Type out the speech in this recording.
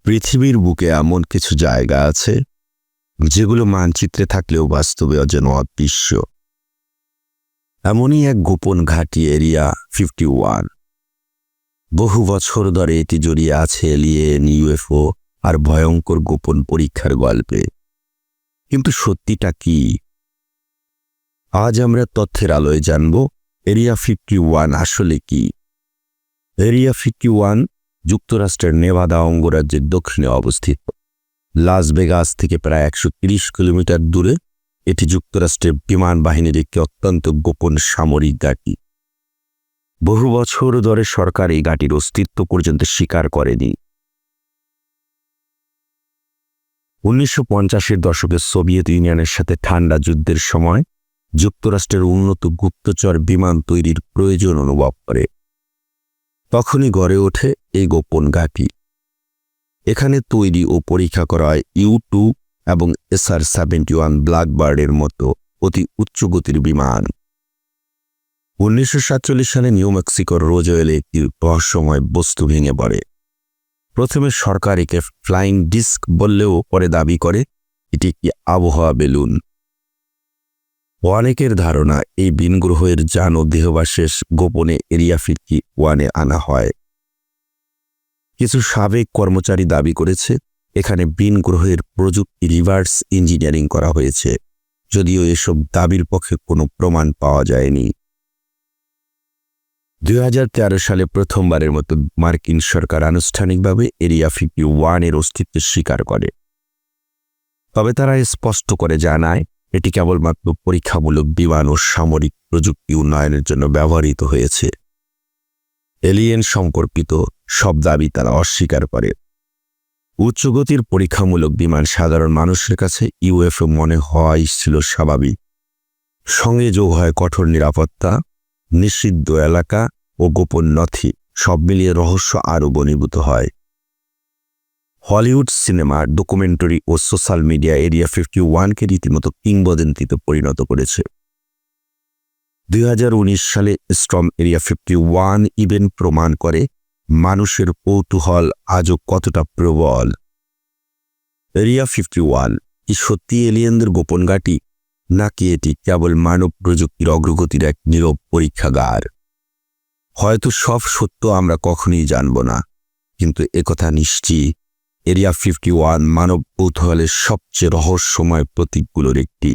পৃথিবীর বুকে এমন কিছু জায়গা আছে যেগুলো মানচিত্রে থাকলেও বাস্তবে যেন অদৃশ্য। এমনই এক গোপন ঘাঁটি এরিয়া 51। বহু বছর ধরে এটি জড়িয়ে আছে এলিয়েন, ইউএফও আর ভয়ঙ্কর গোপন পরীক্ষার গল্পে। কিন্তু সত্যিটা কি? আজ আমরা তথ্যের আলোয় জানব এরিয়া 51 আসলে কি। এরিয়া 51 যুক্তরাষ্ট্রের নেভাদা অঙ্গরাজ্যের দক্ষিণে অবস্থিত। লাস ভেগাস থেকে প্রায় 130 কিলোমিটার দূরে এটি যুক্তরাষ্ট্রের বিমান বাহিনীর একটি অত্যন্ত গোপন সামরিক ঘাঁটি। বহু বছর ধরে সরকার এই ঘাঁটির অস্তিত্ব পর্যন্ত স্বীকার করেনি। 1950-এর দশকে সোভিয়েত ইউনিয়নের সাথে ঠান্ডা যুদ্ধের সময় যুক্তরাষ্ট্রের উন্নত গুপ্তচর বিমান তৈরির প্রয়োজন অনুভব করে। তখনই গড়ে ওঠে এই গোপন ঘাঁটি। এখানে তৈরি ও পরীক্ষা করা হয় U-2 এবং SR-71 ব্ল্যাকবার্ডের মতো অতি উচ্চগতির বিমান। 1947 সালে নিউ মেক্সিকোর রোজওয়েলে একটি রহস্যময় বস্তু ভেঙে পড়ে। প্রথমে সরকার একে ফ্লাইং ডিস্ক বললেও পরে দাবি করে এটি একটি আবহাওয়া বেলুন। অনেকের ধারণা এই ভিনগ্রহের যান ও দেহাবশেষ গোপনে এরিয়া 51-এ আনা হয়। কিছু সাবেক কর্মচারী দাবি করেছে এখানে ভিনগ্রহের প্রযুক্তি রিভার্স ইঞ্জিনিয়ারিং করা হয়েছে, যদিও এসব দাবির পক্ষে কোনো প্রমাণ পাওয়া যায়নি। 2013 সালে প্রথমবারের মতো মার্কিন সরকার আনুষ্ঠানিকভাবে এরিয়া 51-এর অস্তিত্ব স্বীকার করে। তবে তারা স্পষ্ট করে জানায় এটি কেবলমাত্র পরীক্ষামূলক বিমান ও সামরিক প্রযুক্তি উন্নয়নের জন্য ব্যবহৃত হয়েছে। এলিয়েন সম্পর্কিত সব দাবি তারা অস্বীকার করে। উচ্চগতির পরীক্ষামূলক বিমান সাধারণ মানুষের কাছে ইউএফও মনে হওয়াই ছিল স্বাভাবিক। সঙ্গে যোগ হয় কঠোর নিরাপত্তা, নিষিদ্ধ এলাকা ও গোপন নথি, সব মিলিয়ে রহস্য আরও ঘনীভূত হয়। হলিউড সিনেমা, ডকুমেন্টারি ও সোশ্যাল মিডিয়া এরিয়া 51-কে রীতিমতো কিংবদন্তিতে পরিণত করেছে। 2019 সালে স্টর্ম এরিয়া 51 ইভেন্ট প্রমাণ করে মানুষের কৌতূহল আজও কতটা প্রবল। এরিয়া 51 কি সত্যি এলিয়েনদের গোপন ঘাঁটি, নাকি এটি কেবল মানব প্রযুক্তির অগ্রগতির এক নীরব পরীক্ষাগার? হয়তো সব সত্য আমরা কখনোই জানব না, কিন্তু একথা নিশ্চিত, এরিয়া 51 মানব কৌতূহলের সবচেয়ে রহস্যময় প্রতীকগুলোর একটি।